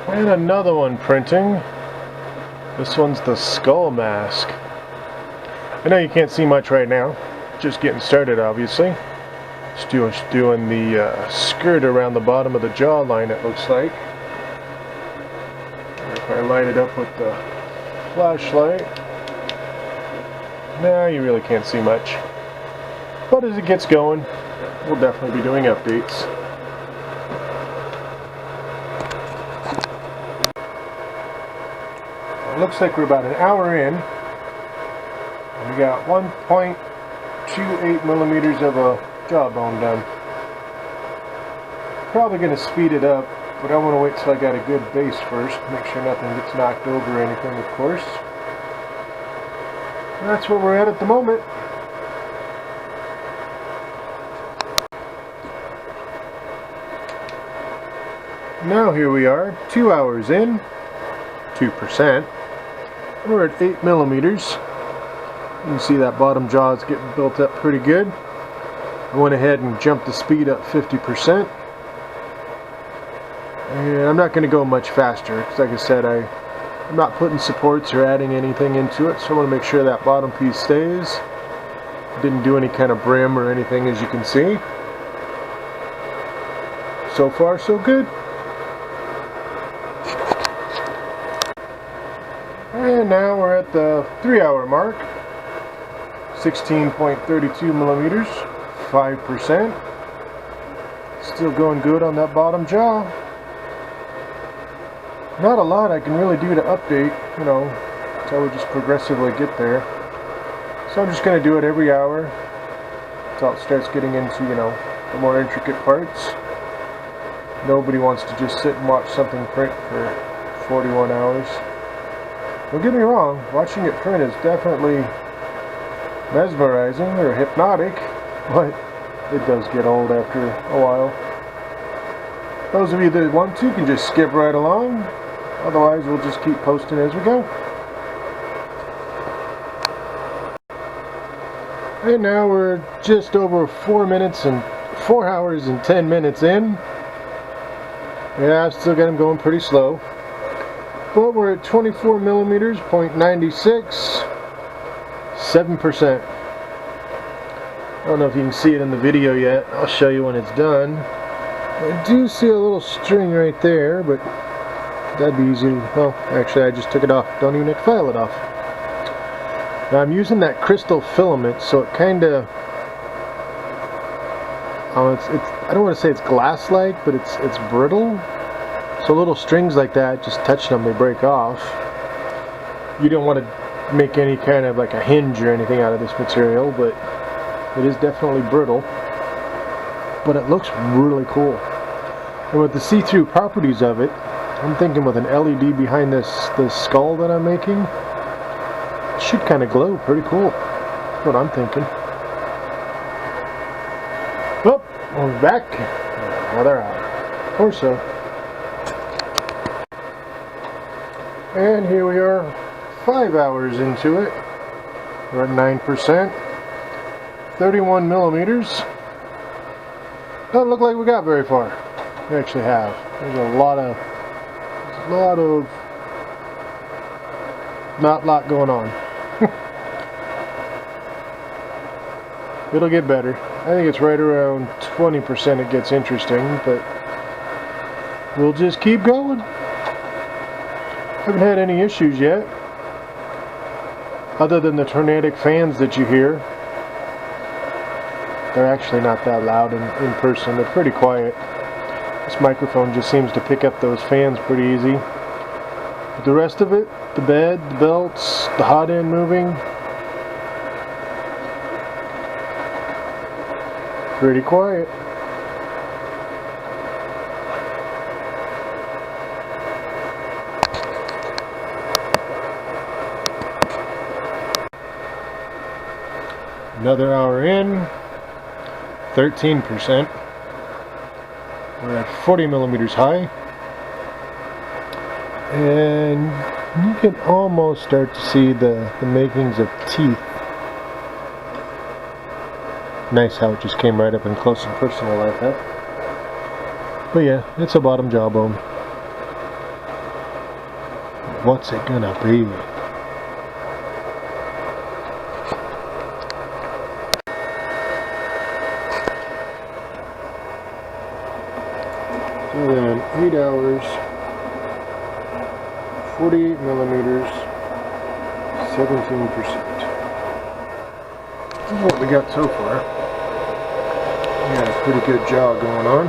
And another one printing. This one's the skull mask. I know you can't see much right now. Just getting started, obviously. Just doing the skirt around the bottom of the jawline, it looks like. If I light it up with the flashlight. No, you really can't see much. But as it gets going, we'll definitely be doing updates. It looks like we're about an hour in. And we got 1.28 millimeters of a jawbone done. Probably going to speed it up, but I want to wait till I got a good base first. Make sure nothing gets knocked over or anything, of course. And that's where we're at the moment. Now here we are, 2 hours in, 2%. We're at 8 millimeters. You can see that bottom jaw is getting built up pretty good. I went ahead and jumped the speed up 50%. And I'm not going to go much faster, because like I said, I'm not putting supports or adding anything into it, so I want to make sure that bottom piece stays. Didn't do any kind of brim or anything, as you can see. So far, so good. And now we're at the 3-hour mark. 16.32 millimeters, 5%. Still going good on that bottom jaw. Not a lot I can really do to update, you know, until we just progressively get there. So I'm just going to do it every hour until it starts getting into, you know, the more intricate parts. Nobody wants to just sit and watch something print for 41 hours. Don't get me wrong, watching it print is definitely mesmerizing or hypnotic, but it does get old after a while. Those of you that want to can just skip right along. Otherwise, we'll just keep posting as we go. And now we're just over 4 hours and 10 minutes in. Yeah, I've still got them going pretty slow. But we're at 24 millimeters, 0.96, 7%. I don't know if you can see it in the video yet. I'll show you when it's done. I do see a little string right there, but that'd be easy. Well, actually, I just took it off. Don't even have to file it off. Now, I'm using that crystal filament, so it kind of, I don't want to say it's glass-like, but it's brittle. So little strings like that, just touching them, they break off. You don't want to make any kind of like a hinge or anything out of this material, but it is definitely brittle. But it looks really cool. And with the see-through properties of it, I'm thinking with an LED behind this skull that I'm making, it should kind of glow pretty cool. That's what I'm thinking. Well, we're back. Another hour or so. And here we are, 5 hours into it. We're at 9%. 31 millimeters. Doesn't look like we got very far. We actually have. There's a lot of not a lot going on. It'll get better. I think it's right around 20% it gets interesting, but we'll just keep going. Haven't had any issues yet, other than the tornadic fans that you hear. They're actually not that loud in person. They're pretty quiet. This microphone just seems to pick up those fans pretty easy. But the rest of it, the bed, the belts, the hot end moving, pretty quiet. Another hour in, 13%. We're at 40 millimeters high. And you can almost start to see the makings of teeth. Nice how it just came right up and close and personal like that. But yeah, it's a bottom jawbone. What's it gonna be? So then 8 hours, 48 millimeters, 17%. This is what we got so far. We got a pretty good jaw going on.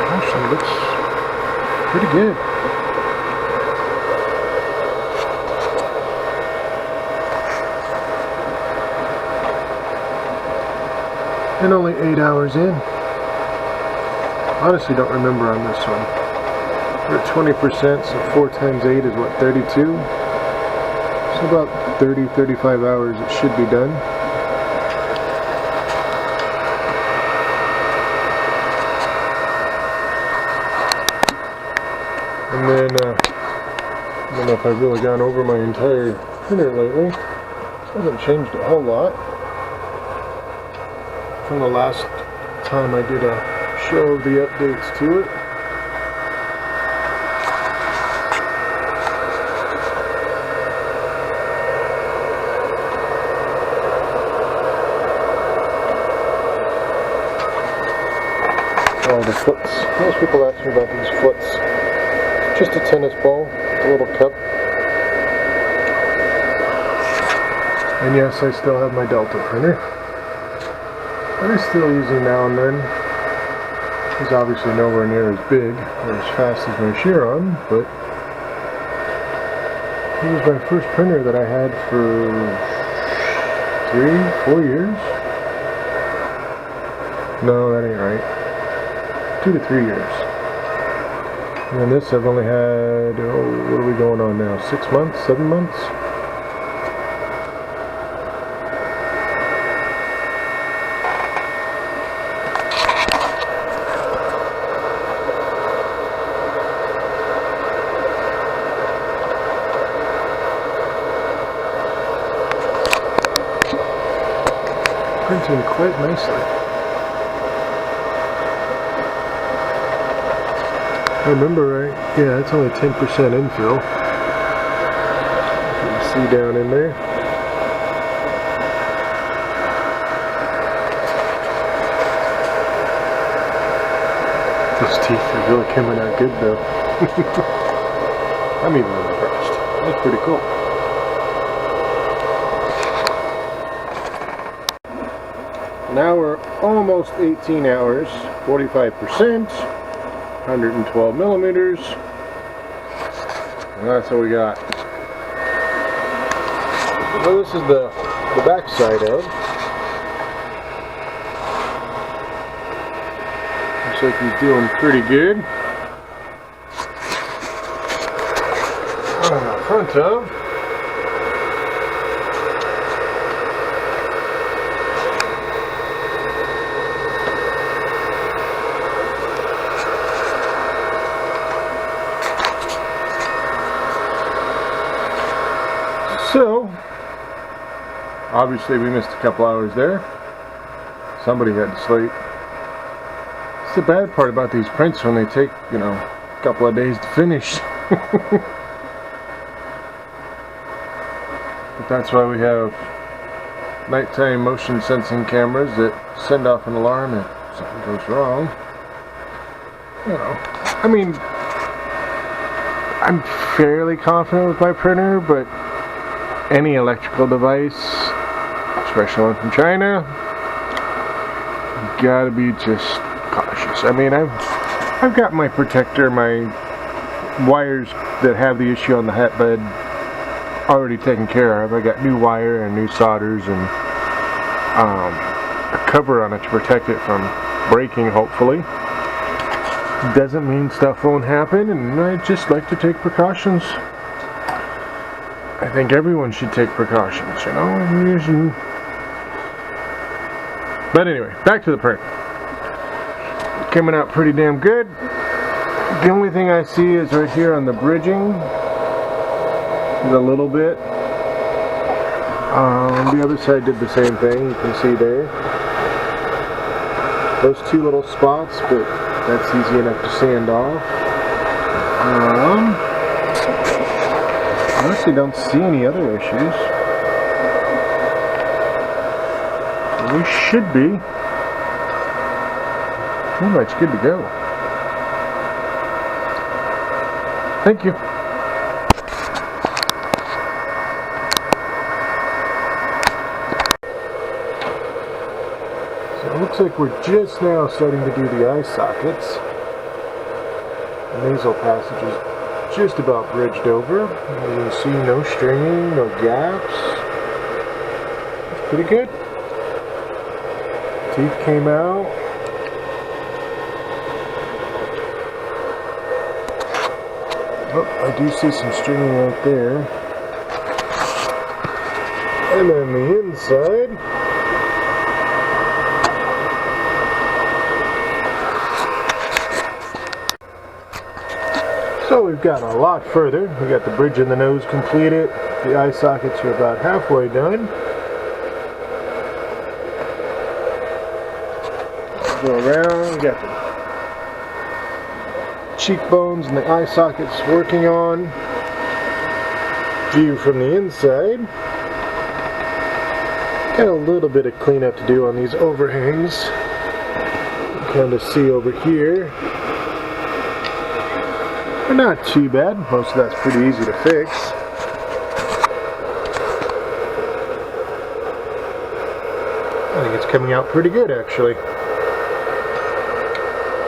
Actually looks pretty good. And only 8 hours in. Honestly don't remember on this one. We're at 20%, so 4 times 8 is what, 32? So about 30-35 hours it should be done. And then, I don't know if I've really gone over my entire printer lately. It hasn't changed a whole lot from the last time I did a show of the updates to it. Oh, the foots. Most people ask me about these foots. Just a tennis ball, a little cup. And yes, I still have my Delta printer. That I'm still using now and then. It's obviously nowhere near as big or as fast as my Chiron, but it was my first printer that I had for 3-4 years. No, that ain't right. 2 to 3 years. And this I've only had, oh, what are we going on now? 6 months? 7 months? Printing quite nicely. I remember right, yeah, it's only 10% infill. You can see down in there. Those teeth are really coming out good though. I'm even impressed. That's pretty cool. Now we're almost 18 hours, 45%, 112 millimeters, and that's what we got. So this is the back side of. Looks like he's doing pretty good. On the front of. So, obviously we missed a couple hours there. Somebody had to sleep. It's the bad part about these prints when they take, you know, a couple of days to finish. But that's why we have nighttime motion sensing cameras that send off an alarm if something goes wrong. You know, I mean, I'm fairly confident with my printer, but any electrical device, especially one from China, you gotta be just cautious. I mean, I've got my protector, my wires that have the issue on the hat bed already taken care of. I got new wire and new solders and a cover on it to protect it from breaking, hopefully. Doesn't mean stuff won't happen, and I just like to take precautions. I think everyone should take precautions, you know. But anyway, back to the print. Coming out pretty damn good. The only thing I see is right here on the bridging, a little bit. The other side did the same thing, you can see there. Those two little spots, but that's easy enough to sand off. I actually don't see any other issues. We should be pretty much good to go. Thank you. So it looks like we're just now starting to do the eye sockets. The nasal passage is just about bridged over. You can see no stringing, no gaps. It's pretty good. Teeth came out. Oh, I do see some stringing right there. And then the inside. So we've gotten a lot further. We got the bridge in the nose completed. The eye sockets are about halfway done. Go around, we got the cheekbones and the eye sockets working on. View from the inside. Got a little bit of cleanup to do on these overhangs. You can kind of see over here. But not too bad. Most of that's pretty easy to fix. I think it's coming out pretty good actually.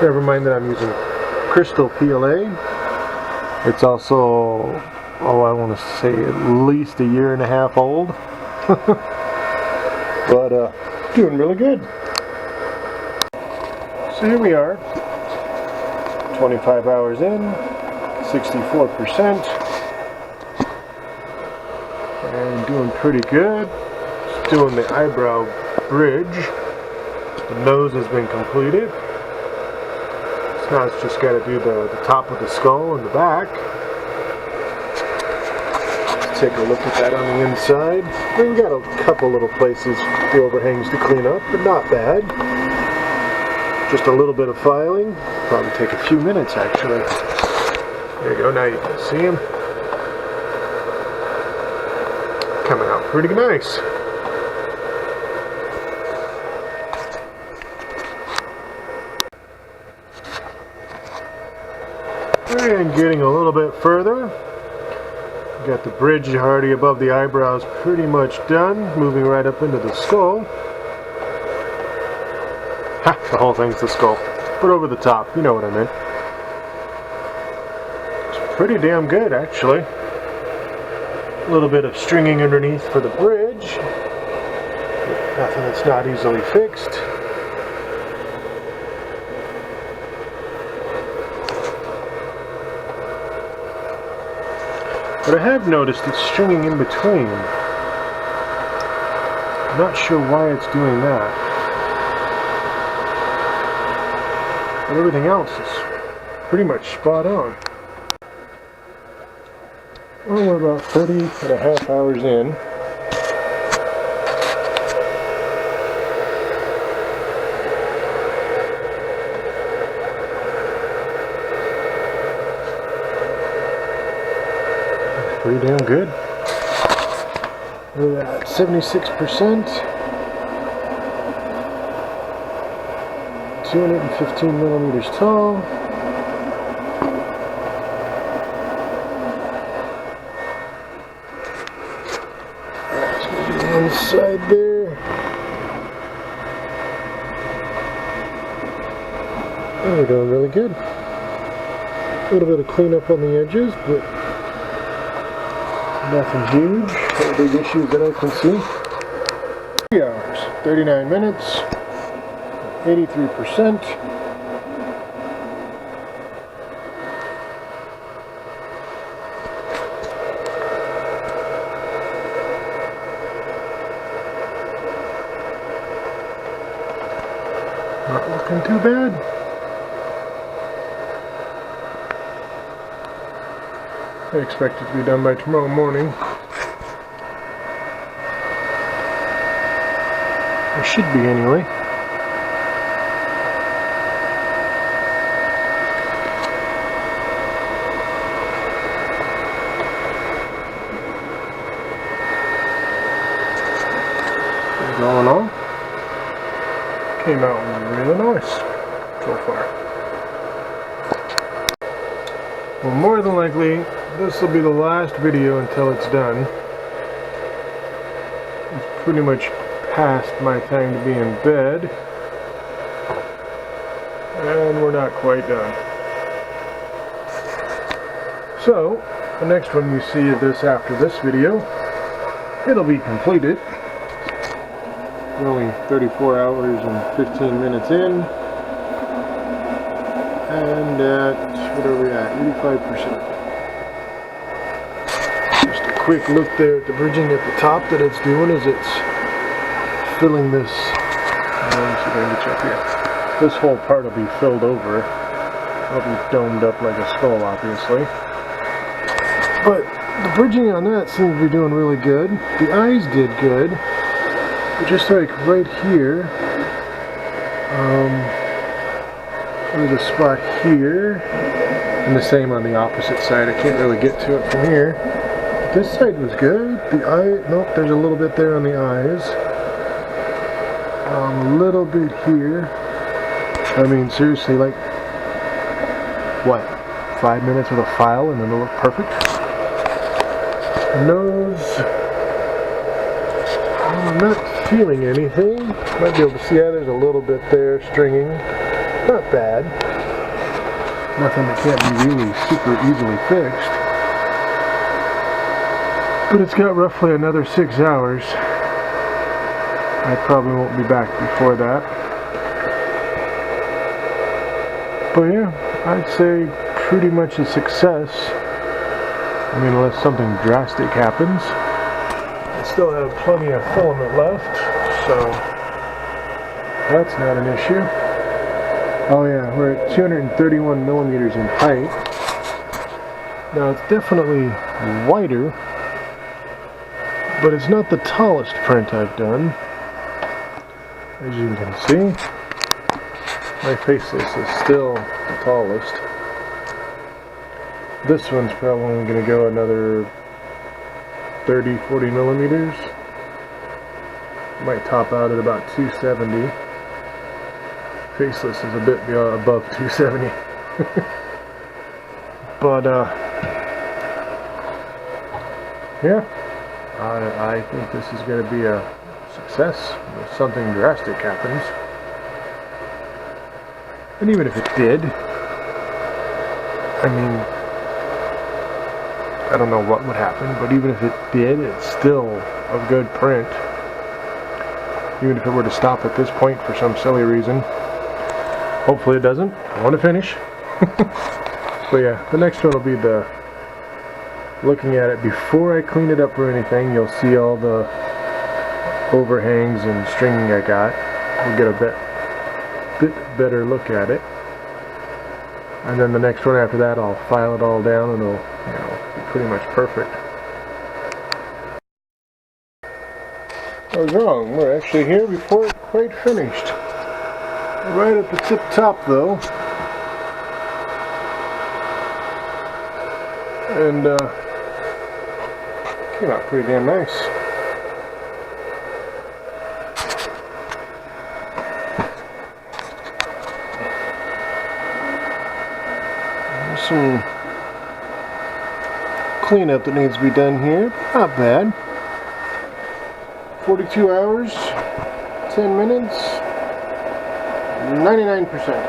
Never mind that I'm using crystal PLA. It's also, I want to say at least 1.5 years old. But doing really good. So here we are, 25 hours in, 64%, and doing pretty good. Just doing the eyebrow bridge. The nose has been completed. Now it's just got to do the top of the skull and the back. Let's take a look at that on the inside. We've got a couple little places, the overhangs to clean up, but not bad. Just a little bit of filing. Probably take a few minutes actually. There you go, now you can see them. Coming out pretty nice. And getting a little bit further. Got the bridge already above the eyebrows pretty much done. Moving right up into the skull. Ha! The whole thing's the skull. But over the top, you know what I meant. It's pretty damn good actually. A little bit of stringing underneath for the bridge. Nothing that's not easily fixed. But I have noticed it's stringing in between. I'm not sure why it's doing that. But everything else is pretty much spot on. Well, we're about 30.5 hours in. Pretty damn good. We're at 76%. 215 millimeters tall. That's going to be the inside there. And we're doing really good. A little bit of cleanup on the edges, but nothing huge. No big issues that I can see. 3 hours, 39 minutes, 83%. Not looking too bad. I expect it to be done by tomorrow morning. It should be anyway. All in all, came out really nice so far. Well, more than likely, this will be the last video until it's done. It's pretty much past my time to be in bed, and we're not quite done. So, the next one you see of this after this video, it'll be completed. We're only 34 hours and 15 minutes in, and at, what are we at, 85%. Just a quick look there at the bridging at the top that it's doing as it's filling this, let's see if I can get you up here. This whole part will be filled over. It'll be domed up like a skull, obviously. But the bridging on that seems to be doing really good. The eyes did good. Just like right here, there's a spot here, and the same on the opposite side. I can't really get to it from here. This side was good. The eye, nope, there's a little bit there on the eyes. A little bit here. I mean, seriously, like, what, 5 minutes with a file and then it'll look perfect? Nose, I'm not feeling anything. Might be able to see, yeah, there's a little bit there, stringing. Not bad. Nothing that can't be really super easily fixed. But it's got roughly another 6 hours. I probably won't be back before that. But yeah, I'd say pretty much a success. I mean, unless something drastic happens. I still have plenty of filament left, so that's not an issue. Oh yeah, we're at 231 millimeters in height. Now it's definitely wider, but it's not the tallest print I've done. As you can see, my faceless is still the tallest. This one's probably going to go another 30-40 millimeters. Might top out at about 270. Faceless is a bit above 270. But yeah, I think this is going to be a success if something drastic happens. And even if it did, I mean, I don't know what would happen, but even if it did, it's still a good print. Even if it were to stop at this point for some silly reason. Hopefully it doesn't. I want to finish. But yeah, the next one will be the looking at it before I clean it up or anything. You'll see all the overhangs and stringing I got. We'll get a bit better look at it. And then the next one after that, I'll file it all down and it'll, you know, be pretty much perfect. I was wrong. We're actually here before it's quite finished. Right at the tip top though. And came out pretty damn nice. There's some cleanup that needs to be done here. Not bad. 42 hours, 10 minutes, 99%.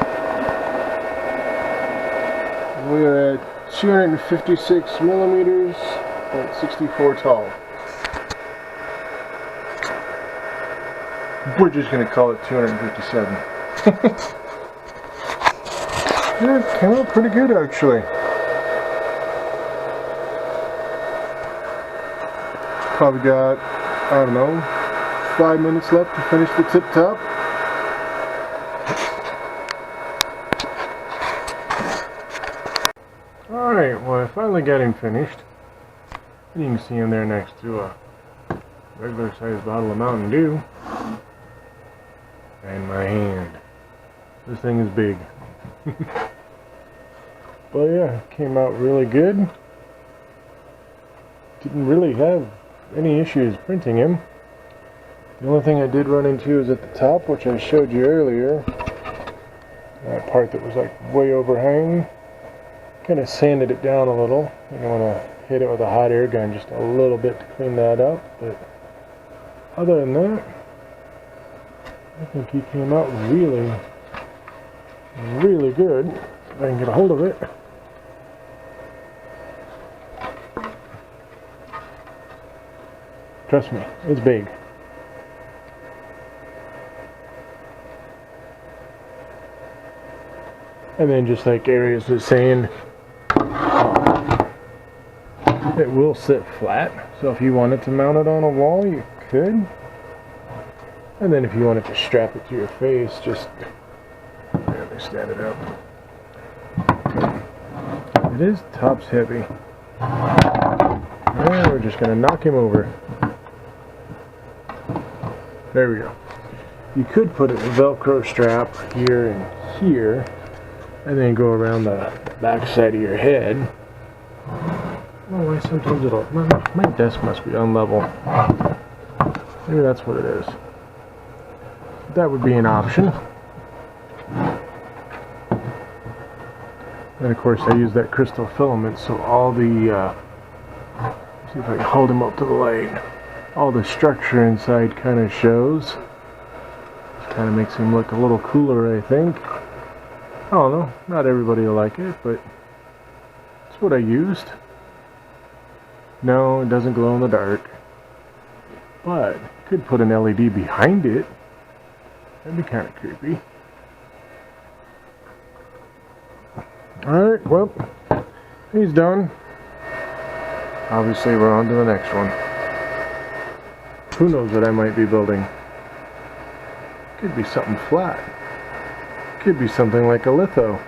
We are at 256 millimeters at 64 tall. We're just going to call it 257. Yeah, it came out pretty good actually. Probably got, I don't know, 5 minutes left to finish the tip top. Alright, Alright, well I finally got him finished. And you can see him there next to a regular sized bottle of Mountain Dew. And my hand. This thing is big. But yeah, came out really good. Didn't really have any issues printing him. The only thing I did run into is at the top, which I showed you earlier. That part that was like way overhang. Kind of sanded it down a little. I want to hit it with a hot air gun just a little bit to clean that up. But other than that, I think he came out really, really good. If I can get a hold of it. Trust me, it's big. And then just like Arius was saying, it will sit flat. So if you wanted to mount it on a wall, you could. And then if you wanted to strap it to your face, just let me stand it up. It is tops heavy. And we're just going to knock him over. There we go. You could put a Velcro strap here and here, and then go around the back side of your head. Oh, why sometimes it'll... My desk must be unlevel. Maybe that's what it is. That would be an option. And of course I use that crystal filament, so all the... see if I can hold him up to the light. All the structure inside kind of shows. Just kind of makes him look a little cooler, I think. I don't know. Not everybody will like it, but it's what I used. No, it doesn't glow in the dark. But could put an LED behind it. That'd be kind of creepy. Alright, well, he's done. Obviously, we're on to the next one. Who knows what I might be building? Could be something flat. Could be something like a litho.